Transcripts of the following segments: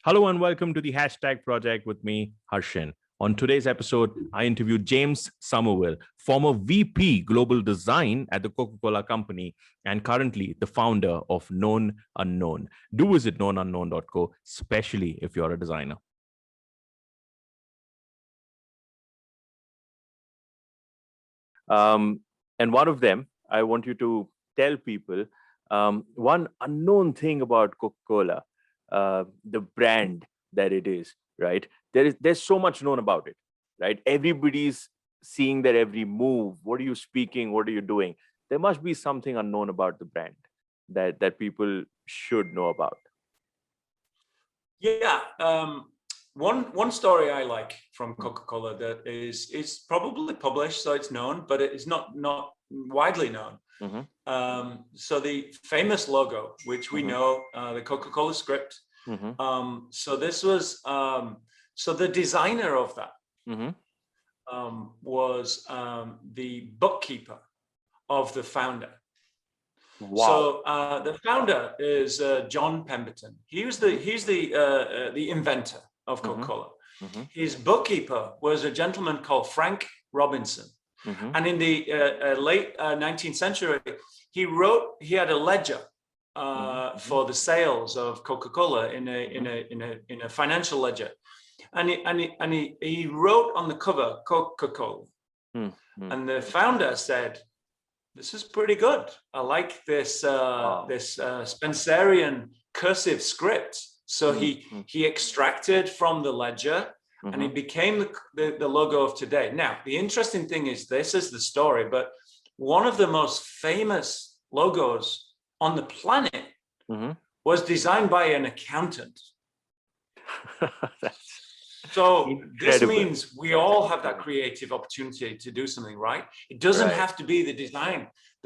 Hello and welcome to the hashtag project with me, Harshin. On today's episode, I interviewed James Sommerville, former VP Global Design at the Coca-Cola Company and currently the founder of Known Unknown. Do visit knownunknown.co, especially if you're a designer. And one of them, I want you to tell people one unknown thing about Coca-Cola, the brand that it is, right? There's so much known about it, right? Everybody's seeing their every move. What are you speaking? What are you doing? There must be something unknown about the brand that people should know about. Yeah, one story I like from Coca-Cola that is probably published, so it's known, but it is not widely known. So the famous logo, which we know, the Coca-Cola script. So this was so the designer of that was the bookkeeper of the founder. Wow. So the founder is John Pemberton. He's the inventor of Coca-Cola. His bookkeeper was a gentleman called Frank Robinson. And in the late 19th century, he had a ledger for the sales of Coca-Cola in a financial ledger, and he wrote on the cover Coca-Cola, and the founder said, "This is pretty good. I like this this Spencerian cursive script." So he extracted from the ledger, and it became the logo of today. Now, the interesting thing is, this is the story, but one of the most famous logos on the planet was designed by an accountant. So incredible. This means we all have that creative opportunity to do something, right? It doesn't have to be the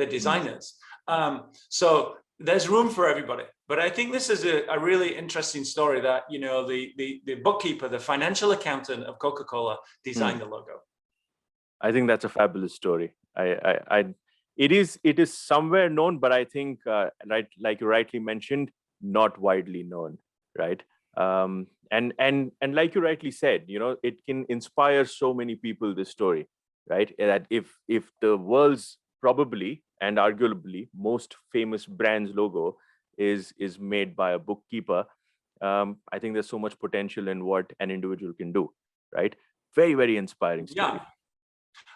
designers. So there's room for everybody. But I think this is a really interesting story that, you know, the bookkeeper, the financial accountant of Coca-Cola designed the logo. I think that's a fabulous story. It is somewhere known, but I think, right, like you rightly mentioned, not widely known, right? And like you rightly said, you know, it can inspire so many people, this story, right? That if the world's probably and arguably most famous brand's logo is made by a bookkeeper, I think there's so much potential in what an individual can do, right? Very, very inspiring story. Yeah.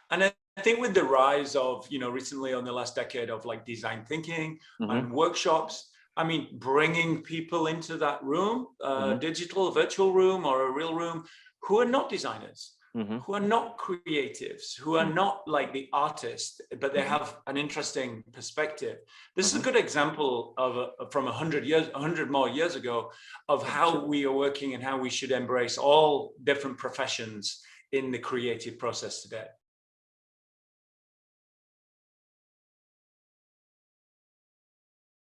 And I think with the rise of, you know, recently on the last decade of like design thinking and workshops, I mean, bringing people into that room, digital, virtual room or a real room, who are not designers, who are not creatives, who are not like the artist, but they have an interesting perspective. This is a good example of from 100 more years ago, of how we are working and how we should embrace all different professions in the creative process today.